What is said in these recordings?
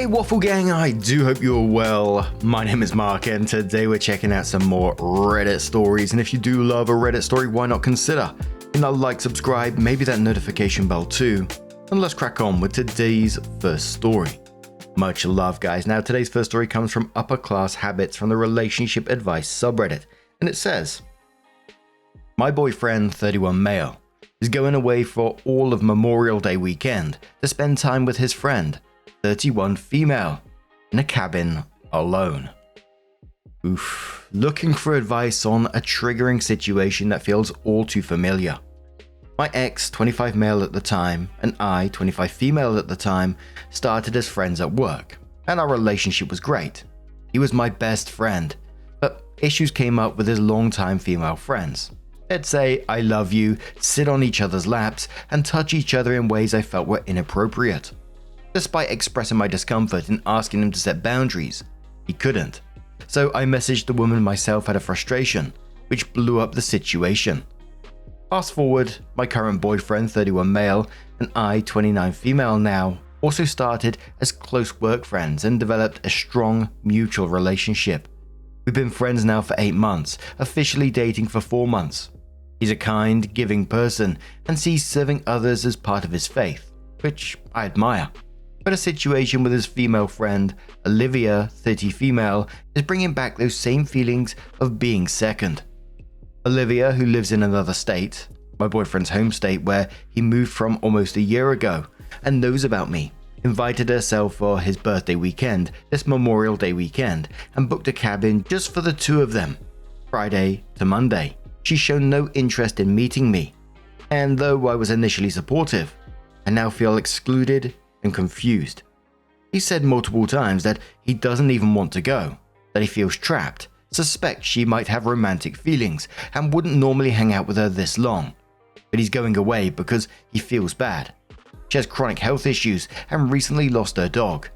Hey Waffle Gang, I do hope you're well. My name is Mark and today we're checking out some more Reddit stories, and if you do love a Reddit story, why not consider hitting that like, subscribe, maybe that notification bell too, and let's crack on with today's first story. Much love guys. Now today's first story comes from Upper Class Habits from the Relationship Advice subreddit, and it says, my boyfriend, 31 male, is going away for all of Memorial Day weekend to spend time with his friend, 31 female, in a cabin alone. Oof. Looking for advice on a triggering situation that feels all too familiar. My ex, 25 male at the time, and I, 25 female at the time, started as friends at work, and our relationship was great. He was my best friend, but issues came up with his longtime female friends. They'd say, I love you, sit on each other's laps, and touch each other in ways I felt were inappropriate. Despite expressing my discomfort and asking him to set boundaries, he couldn't. So I messaged the woman myself out of frustration, which blew up the situation. Fast forward, my current boyfriend, 31 male, and I, 29 female now, also started as close work friends and developed a strong mutual relationship. We've been friends now for 8 months, officially dating for 4 months. He's a kind, giving person and sees serving others as part of his faith, which I admire. But a situation with his female friend, Olivia, 30 female, is bringing back those same feelings of being second. Olivia, who lives in another state, my boyfriend's home state where he moved from almost a year ago, and knows about me, invited herself for his birthday weekend, this Memorial Day weekend, and booked a cabin just for the two of them, Friday to Monday. She's shown no interest in meeting me, and though I was initially supportive, I now feel excluded and confused. He said multiple times that he doesn't even want to go, that he feels trapped, suspects she might have romantic feelings, and wouldn't normally hang out with her this long. But he's going away because he feels bad. She has chronic health issues and recently lost her dog.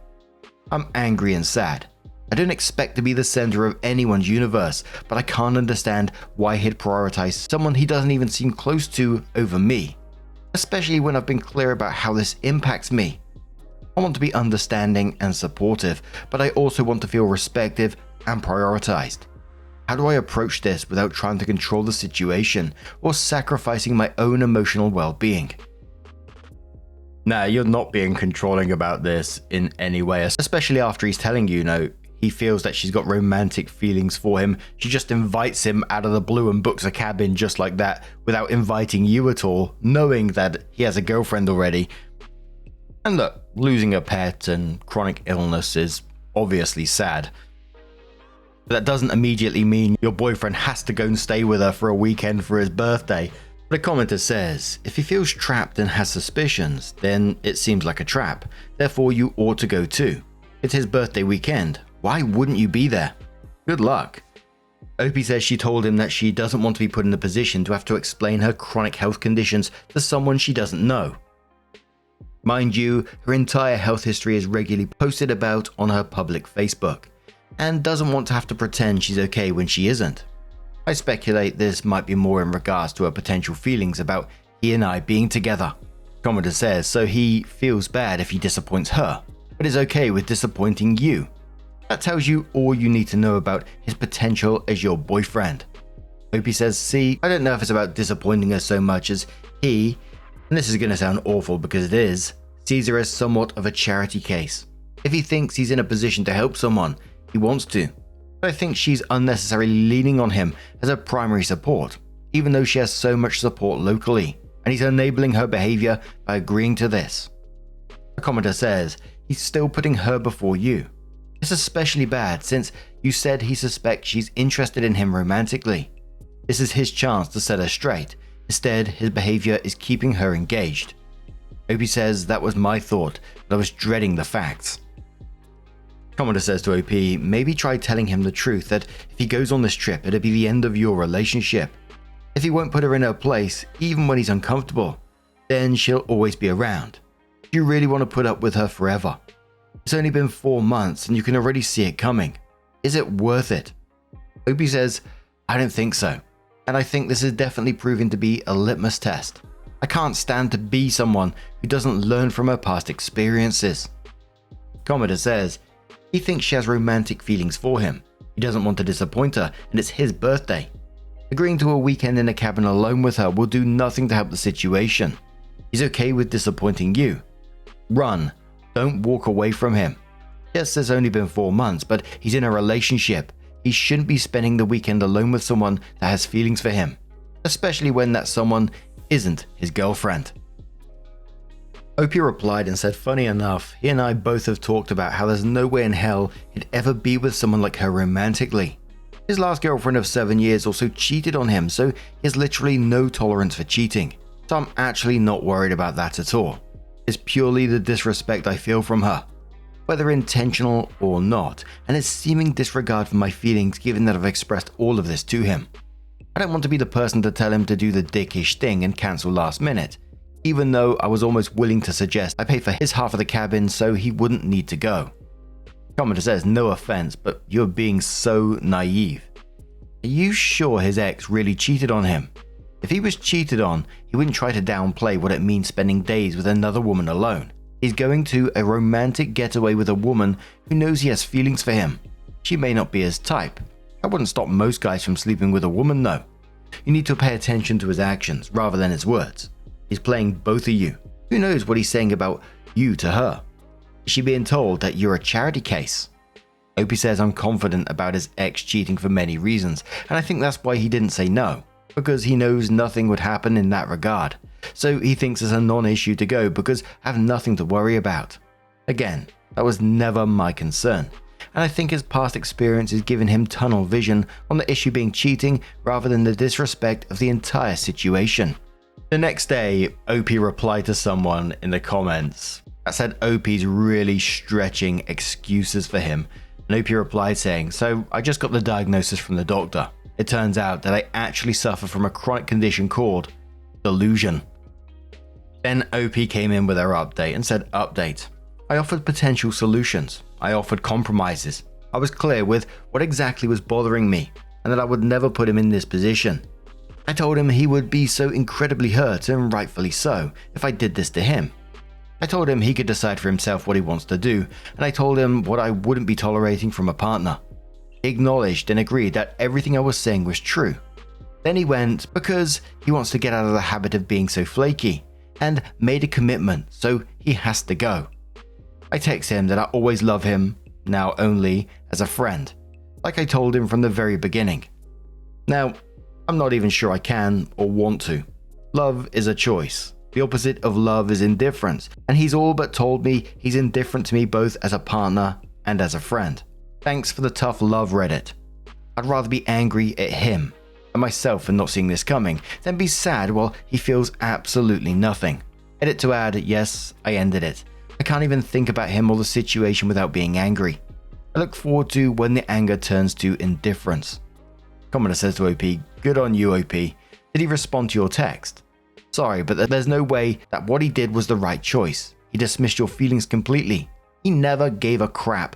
I'm angry and sad. I don't expect to be the center of anyone's universe, but I can't understand why he'd prioritize someone he doesn't even seem close to over me, especially when I've been clear about how this impacts me. I want to be understanding and supportive, but I also want to feel respected and prioritized. How do I approach this without trying to control the situation or sacrificing my own emotional well-being? Nah, you're not being controlling about this in any way, especially after he's telling you, he feels that she's got romantic feelings for him. She just invites him out of the blue and books a cabin just like that without inviting you at all, knowing that he has a girlfriend already. And look, losing a pet and chronic illness is obviously sad. But that doesn't immediately mean your boyfriend has to go and stay with her for a weekend for his birthday. But a commenter says, if he feels trapped and has suspicions, then it seems like a trap. Therefore, you ought to go too. It's his birthday weekend. Why wouldn't you be there? Good luck. Opie says she told him that she doesn't want to be put in a position to have to explain her chronic health conditions to someone she doesn't know. Mind you, her entire health history is regularly posted about on her public Facebook, and doesn't want to have to pretend she's okay when she isn't. I speculate this might be more in regards to her potential feelings about he and I being together. Commenter says, so he feels bad if he disappoints her, but is okay with disappointing you. That tells you all you need to know about his potential as your boyfriend. Opie says, see, I don't know if it's about disappointing her so much as he, and this is going to sound awful because it is, sees her as somewhat of a charity case. If he thinks he's in a position to help someone, he wants to. But I think she's unnecessarily leaning on him as her primary support, even though she has so much support locally, and he's enabling her behavior by agreeing to this. A commenter says, he's still putting her before you. It's especially bad since you said he suspects she's interested in him romantically. This is his chance to set her straight. Instead, his behavior is keeping her engaged. Opie says, that was my thought, but I was dreading the facts. Commenter says to OP, maybe try telling him the truth that if he goes on this trip, it'll be the end of your relationship. If he won't put her in her place, even when he's uncomfortable, then she'll always be around. Do you really want to put up with her forever? It's only been 4 months and you can already see it coming. Is it worth it? OP says, I don't think so. And I think this is definitely proving to be a litmus test. I can't stand to be someone who doesn't learn from her past experiences. Commenter says, he thinks she has romantic feelings for him. He doesn't want to disappoint her, and it's his birthday. Agreeing to a weekend in a cabin alone with her will do nothing to help the situation. He's okay with disappointing you. Run. Don't walk away from him. Yes, it's only been 4 months, but he's in a relationship. He shouldn't be spending the weekend alone with someone that has feelings for him, especially when that someone isn't his girlfriend. Opie replied and said, funny enough, he and I both have talked about how there's no way in hell he'd ever be with someone like her romantically. His last girlfriend of 7 years also cheated on him, so he has literally no tolerance for cheating. So I'm actually not worried about that at all. It's purely the disrespect I feel from her, whether intentional or not, and his seeming disregard for my feelings given that I've expressed all of this to him. I don't want to be the person to tell him to do the dickish thing and cancel last minute, even though I was almost willing to suggest I pay for his half of the cabin so he wouldn't need to go. Commenter says, no offense, but you're being so naive. Are you sure his ex really cheated on him? If he was cheated on, he wouldn't try to downplay what it means spending days with another woman alone. He's going to a romantic getaway with a woman who knows he has feelings for him. She may not be his type. I wouldn't stop most guys from sleeping with a woman though. You need to pay attention to his actions rather than his words. He's playing both of you. Who knows what he's saying about you to her? Is she being told that you're a charity case? Opie says, I'm confident about his ex cheating for many reasons, and I think that's why he didn't say no, because he knows nothing would happen in that regard. So he thinks it's a non-issue to go because I have nothing to worry about. Again, that was never my concern, and I think his past experience has given him tunnel vision on the issue being cheating rather than the disrespect of the entire situation. The next day, Opie replied to someone in the comments that said Opie's really stretching excuses for him, and Opie replied saying, so I just got the diagnosis from the doctor. It turns out that I actually suffer from a chronic condition called delusion. Then Opie came in with her update and said, update. I offered potential solutions. I offered compromises. I was clear with what exactly was bothering me and that I would never put him in this position. I told him he would be so incredibly hurt, and rightfully so, if I did this to him. I told him he could decide for himself what he wants to do, and I told him what I wouldn't be tolerating from a partner. He acknowledged and agreed that everything I was saying was true. Then he went because he wants to get out of the habit of being so flaky, and made a commitment, so he has to go. I text him that I always love him, now only as a friend, like I told him from the very beginning. Now, I'm not even sure I can or want to. Love is a choice. The opposite of love is indifference, and he's all but told me he's indifferent to me both as a partner and as a friend. Thanks for the tough love, Reddit. I'd rather be angry at him and myself for not seeing this coming than be sad while he feels absolutely nothing. Edit to add, yes, I ended it. I can't even think about him or the situation without being angry. I look forward to when the anger turns to indifference. Commenter says to OP, good on you, OP. Did he respond to your text? Sorry, but there's no way that what he did was the right choice. He dismissed your feelings completely. He never gave a crap.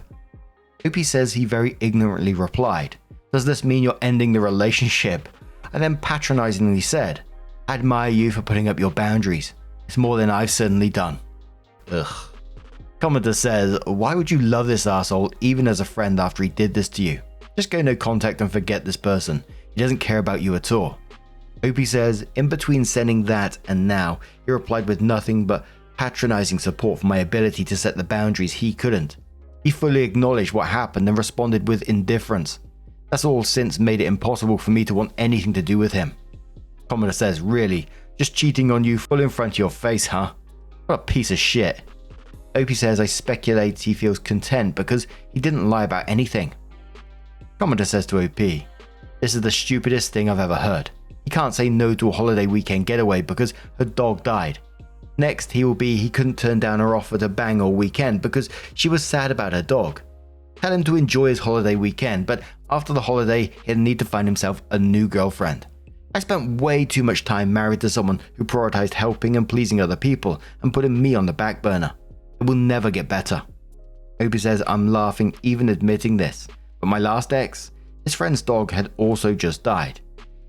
OP says he very ignorantly replied, does this mean you're ending the relationship? And then patronizingly said, I admire you for putting up your boundaries. It's more than I've certainly done. Ugh. Commenter says, why would you love this asshole even as a friend after he did this to you? Just go no contact and forget this person. He doesn't care about you at all. Opie says, in between sending that and now, he replied with nothing but patronizing support for my ability to set the boundaries he couldn't. He fully acknowledged what happened and responded with indifference. That's all since made it impossible for me to want anything to do with him. Commenter says, really? Just cheating on you full in front of your face, huh? What a piece of shit. Opie says, I speculate he feels content because he didn't lie about anything. Commenter says to OP, this is the stupidest thing I've ever heard. He can't say no to a holiday weekend getaway because her dog died. Next, he couldn't turn down her offer to bang all weekend because she was sad about her dog. Tell him to enjoy his holiday weekend, but after the holiday, he'll need to find himself a new girlfriend. I spent way too much time married to someone who prioritized helping and pleasing other people and putting me on the back burner. It will never get better. Opie says, I'm laughing even admitting this, but my last ex, his friend's dog had also just died.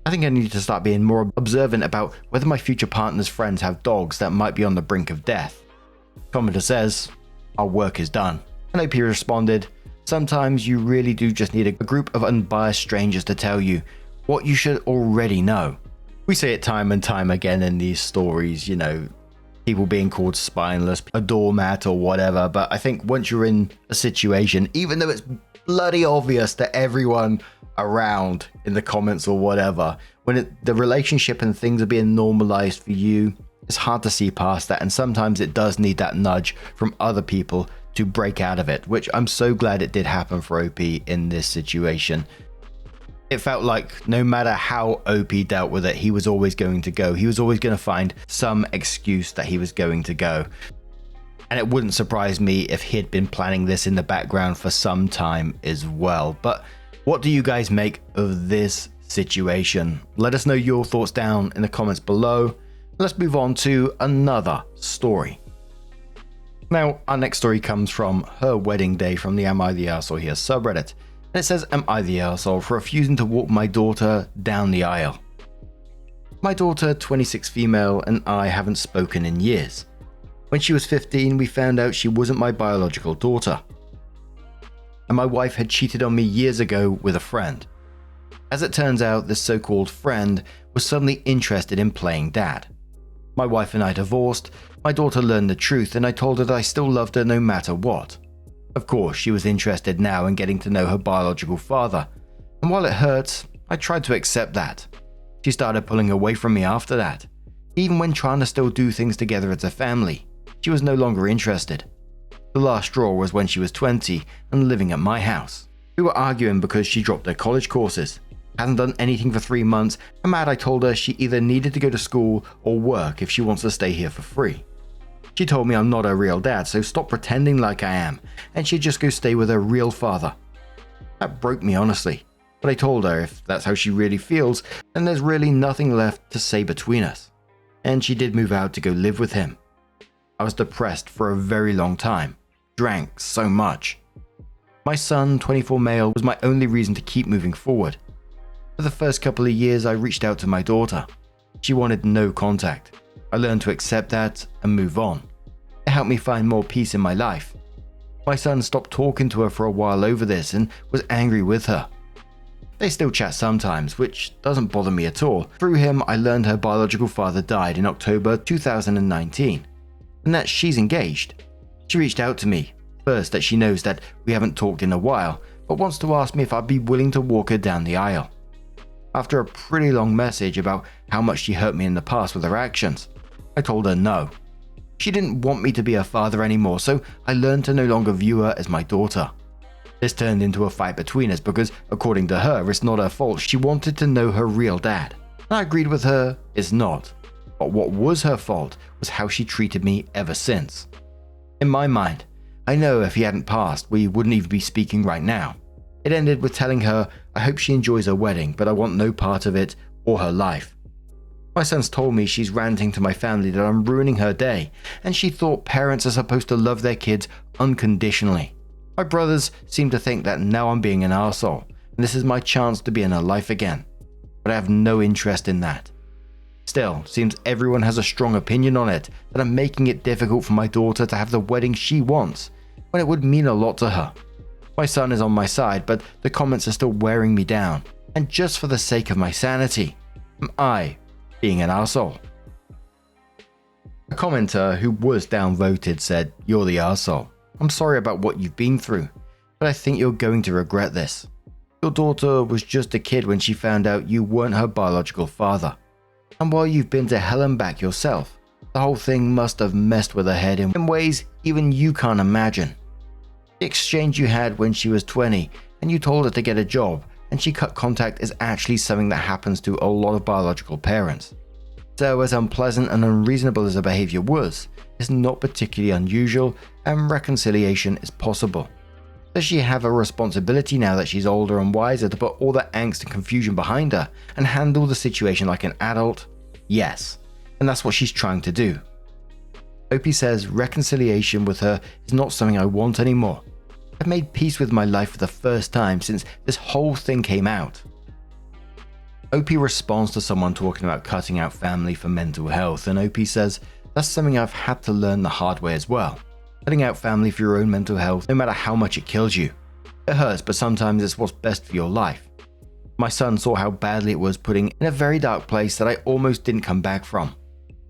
I think I need to start being more observant about whether my future partner's friends have dogs that might be on the brink of death. Commenter says, our work is done. And OP responded, "Sometimes you really do just need a group of unbiased strangers to tell you what you should already know." We say it time and time again in these stories, people being called spineless, a doormat or whatever, but I think once you're in a situation, even though it's bloody obvious to everyone around in the comments or whatever, when the relationship and things are being normalized for you, it's hard to see past that, and sometimes it does need that nudge from other people to break out of it, which I'm so glad it did happen for OP in this situation. It felt like no matter how OP dealt with it, he was always going to go. He was always going to find some excuse that he was going to go. And it wouldn't surprise me if he had been planning this in the background for some time as well. But what do you guys make of this situation? Let us know your thoughts down in the comments below. Let's move on to another story. Now, our next story comes from Her Wedding Day from the Am I the Arsehole Here subreddit. And it says, "Am I the arsehole for refusing to walk my daughter down the aisle? My daughter, 26 female, and I haven't spoken in years. When she was 15, we found out she wasn't my biological daughter. And my wife had cheated on me years ago with a friend. As it turns out, this so-called friend was suddenly interested in playing dad. My wife and I divorced, my daughter learned the truth, and I told her that I still loved her no matter what. Of course, she was interested now in getting to know her biological father, and while it hurts, I tried to accept that. She started pulling away from me after that. Even when trying to still do things together as a family, she was no longer interested. The last straw was when she was 20 and living at my house. We were arguing because she dropped her college courses, hasn't done anything for 3 months, and mad I told her she either needed to go to school or work if she wants to stay here for free. She told me I'm not her real dad, so stop pretending like I am, and she'd just go stay with her real father. That broke me, honestly, but I told her if that's how she really feels, then there's really nothing left to say between us. And she did move out to go live with him. I was depressed for a very long time, drank so much. My son, 24 male, was my only reason to keep moving forward. For the first couple of years, I reached out to my daughter. She wanted no contact. I learned to accept that and move on. It helped me find more peace in my life. My son stopped talking to her for a while over this and was angry with her. They still chat sometimes, which doesn't bother me at all. Through him, I learned her biological father died in October 2019, and that she's engaged. She reached out to me, first that she knows that we haven't talked in a while, but wants to ask me if I'd be willing to walk her down the aisle. After a pretty long message about how much she hurt me in the past with her actions, I told her no. She didn't want me to be her father anymore, so I learned to no longer view her as my daughter. This turned into a fight between us because, according to her, it's not her fault. She wanted to know her real dad. And I agreed with her, it's not. But what was her fault was how she treated me ever since. In my mind, I know if he hadn't passed, we wouldn't even be speaking right now. It ended with telling her I hope she enjoys her wedding, but I want no part of it or her life. My son's told me she's ranting to my family that I'm ruining her day, and she thought parents are supposed to love their kids unconditionally. My brothers seem to think that now I'm being an arsehole, and this is my chance to be in her life again. But I have no interest in that. Still, seems everyone has a strong opinion on it, that I'm making it difficult for my daughter to have the wedding she wants, when it would mean a lot to her. My son is on my side, but the comments are still wearing me down, and just for the sake of my sanity, am I being an arsehole? A commenter who was downvoted said, "You're the arsehole. I'm sorry about what you've been through, but I think you're going to regret this. Your daughter was just a kid when she found out you weren't her biological father. And while you've been to hell and back yourself, the whole thing must have messed with her head in ways even you can't imagine. The exchange you had when she was 20 and you told her to get a job and she cut contact is actually something that happens to a lot of biological parents. So as unpleasant and unreasonable as her behavior was, it's not particularly unusual and reconciliation is possible. Does she have a responsibility now that she's older and wiser to put all that angst and confusion behind her and handle the situation like an adult? Yes, and that's what she's trying to do. Opie says reconciliation with her is not something I want anymore. I've made peace with my life for the first time since this whole thing came out. Opie responds to someone talking about cutting out family for mental health, and Opie says, that's something I've had to learn the hard way as well. Cutting out family for your own mental health, no matter how much it kills you. It hurts, but sometimes it's what's best for your life. My son saw how badly it was putting in a very dark place that I almost didn't come back from.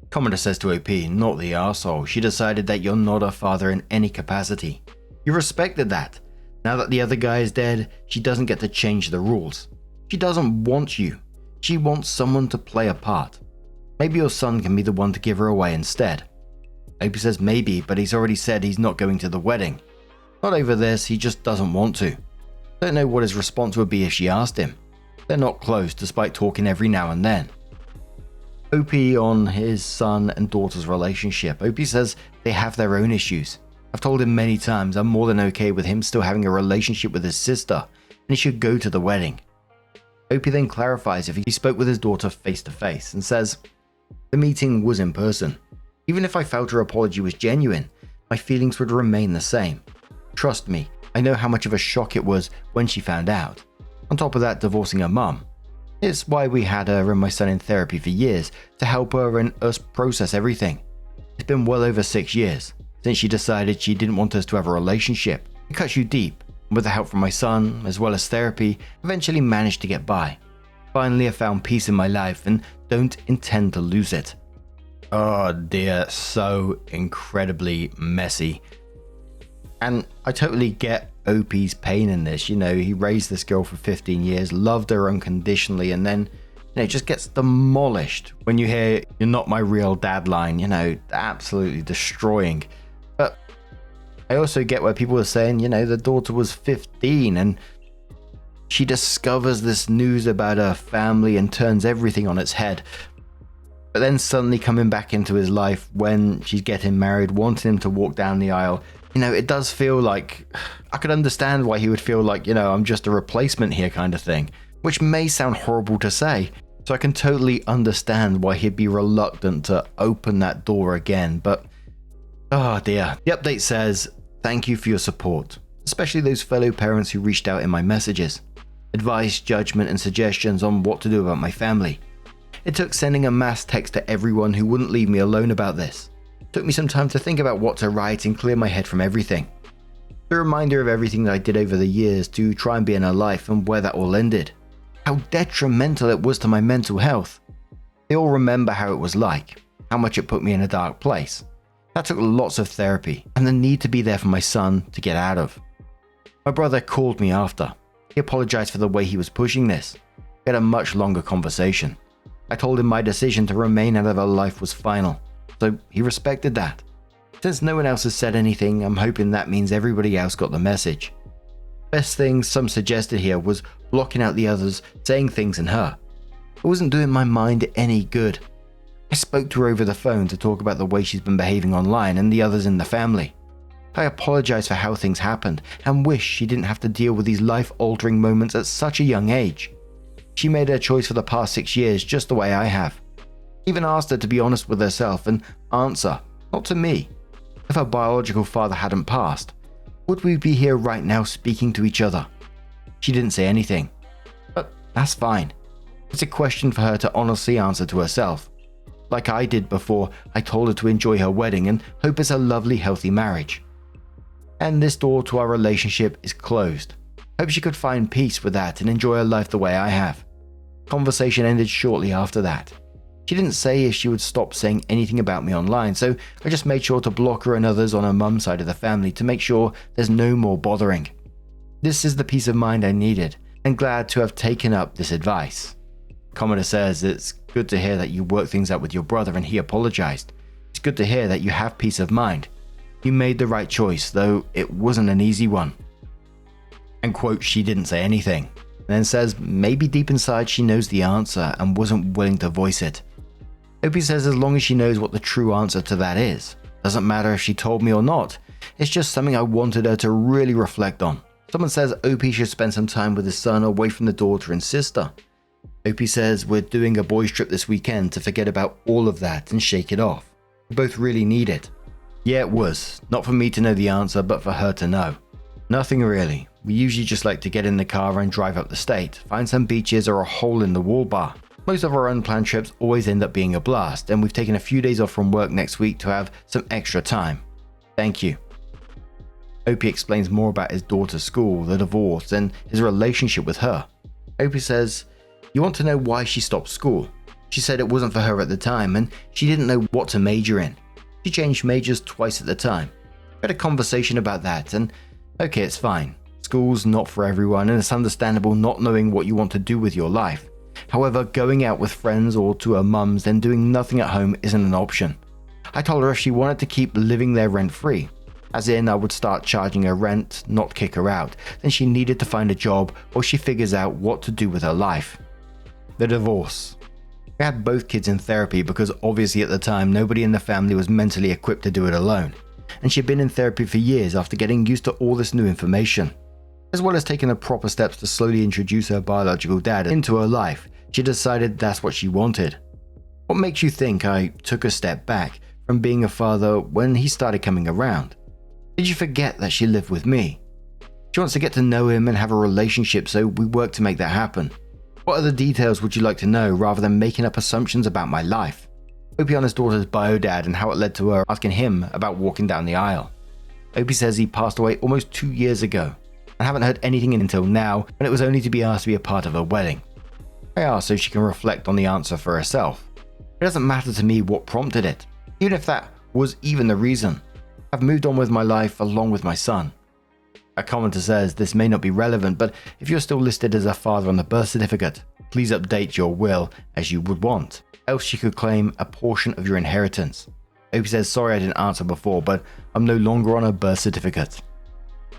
Commodore says to OP, not the arsehole, she decided that you're not her father in any capacity. You respected that. Now that the other guy is dead, she doesn't get to change the rules. She doesn't want you. She wants someone to play a part. Maybe your son can be the one to give her away instead. OP says maybe, but he's already said he's not going to the wedding. Not over this, he just doesn't want to. Don't know what his response would be if she asked him. They're not close despite talking every now and then. OP on his son and daughter's relationship. OP says they have their own issues. I've told him many times I'm more than okay with him still having a relationship with his sister, and he should go to the wedding. OP then clarifies if he spoke with his daughter face to face and says, the meeting was in person. Even if I felt her apology was genuine, my feelings would remain the same. Trust me, I know how much of a shock it was when she found out. On top of that, divorcing her mum. It's why we had her and my son in therapy for years, to help her and us process everything. It's been well over 6 years since she decided she didn't want us to have a relationship. It cuts you deep, and with the help from my son, as well as therapy, eventually managed to get by. Finally, I found peace in my life and don't intend to lose it. Oh dear, so incredibly messy. And I totally get OP's pain in this. You know, he raised this girl for 15 years, loved her unconditionally, and then, just gets demolished when you hear, you're not my real dad line, absolutely destroying. But I also get where people are saying, the daughter was 15 and she discovers this news about her family and turns everything on its head. But then suddenly coming back into his life when she's getting married, wanting him to walk down the aisle, it does feel like, I could understand why he would feel like, I'm just a replacement here kind of thing, which may sound horrible to say. So I can totally understand why he'd be reluctant to open that door again, but oh dear. The update says, thank you for your support, especially those fellow parents who reached out in my messages. Advice, judgment, and suggestions on what to do about my family. It took sending a mass text to everyone who wouldn't leave me alone about this. It took me some time to think about what to write and clear my head from everything. A reminder of everything that I did over the years to try and be in her life and where that all ended. How detrimental it was to my mental health. They all remember how it was like, how much it put me in a dark place. That took lots of therapy and the need to be there for my son to get out of. My brother called me after. He apologized for the way he was pushing this. We had a much longer conversation. I told him my decision to remain out of her life was final, so he respected that. Since no one else has said anything, I'm hoping that means everybody else got the message. Best thing some suggested here was blocking out the others saying things in her. It wasn't doing my mind any good. I spoke to her over the phone to talk about the way she's been behaving online and the others in the family. I apologized for how things happened and wish she didn't have to deal with these life-altering moments at such a young age. She made her choice for the past 6 years just the way I have. Even asked her to be honest with herself and answer, not to me. If her biological father hadn't passed, would we be here right now speaking to each other? She didn't say anything, but that's fine. It's a question for her to honestly answer to herself. Like I did before I told her to enjoy her wedding and hope it's a lovely, healthy marriage. And this door to our relationship is closed. Hope she could find peace with that and enjoy her life the way I have. Conversation ended shortly after that. She didn't say if she would stop saying anything about me online, so I just made sure to block her and others on her mum's side of the family to make sure there's no more bothering. This is the peace of mind I needed, and glad to have taken up this advice. Commodore says it's good to hear that you worked things out with your brother and he apologized. It's good to hear that you have peace of mind. You made the right choice, though it wasn't an easy one. And quote, she didn't say anything. Then says maybe deep inside she knows the answer and wasn't willing to voice it. Opie says as long as she knows what the true answer to that is. Doesn't matter if she told me or not. It's just something I wanted her to really reflect on. Someone says Opie should spend some time with his son away from the daughter and sister. Opie says we're doing a boys trip this weekend to forget about all of that and shake it off. We both really need it. Yeah, it was. Not for me to know the answer, but for her to know. Nothing really. We usually just like to get in the car and drive up the state, find some beaches or a hole in the wall bar. Most of our unplanned trips always end up being a blast, and we've taken a few days off from work next week to have some extra time. Thank you. Opie explains more about his daughter's school, the divorce, and his relationship with her. Opie says, "You want to know why she stopped school? She said it wasn't for her at the time and she didn't know what to major in. She changed majors twice at the time. We had a conversation about that and okay, it's fine. School's not for everyone and it's understandable not knowing what you want to do with your life. However, going out with friends or to her mum's then doing nothing at home isn't an option. I told her if she wanted to keep living there rent-free, as in I would start charging her rent, not kick her out, then she needed to find a job while she figures out what to do with her life." The divorce. We had both kids in therapy because obviously at the time nobody in the family was mentally equipped to do it alone, and she'd been in therapy for years after getting used to all this new information. As well as taking the proper steps to slowly introduce her biological dad into her life, she decided that's what she wanted. What makes you think I took a step back from being a father when he started coming around? Did you forget that she lived with me? She wants to get to know him and have a relationship, so we work to make that happen. What other details would you like to know rather than making up assumptions about my life? Opie on his daughter's bio dad and how it led to her asking him about walking down the aisle. Opie says he passed away almost 2 years ago and haven't heard anything until now when it was only to be asked to be a part of her wedding. I asked so she can reflect on the answer for herself. It doesn't matter to me what prompted it, even if that was even the reason. I've moved on with my life along with my son. A commenter says this may not be relevant, but if you're still listed as a father on the birth certificate, please update your will as you would want, else you could claim a portion of your inheritance. Opie says, "Sorry I didn't answer before, but I'm no longer on a birth certificate."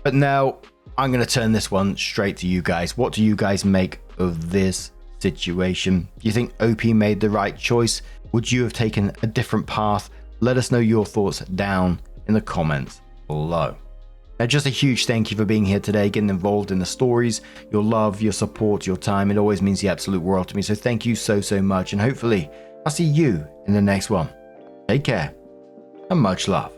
But now, I'm going to turn this one straight to you guys. What do you guys make of this situation? Do you think Opie made the right choice? Would you have taken a different path? Let us know your thoughts down in the comments below. Now, just a huge thank you for being here today, getting involved in the stories, your love, your support, your time. It always means the absolute world to me. So thank you so much. And hopefully I'll see you in the next one. Take care and much love.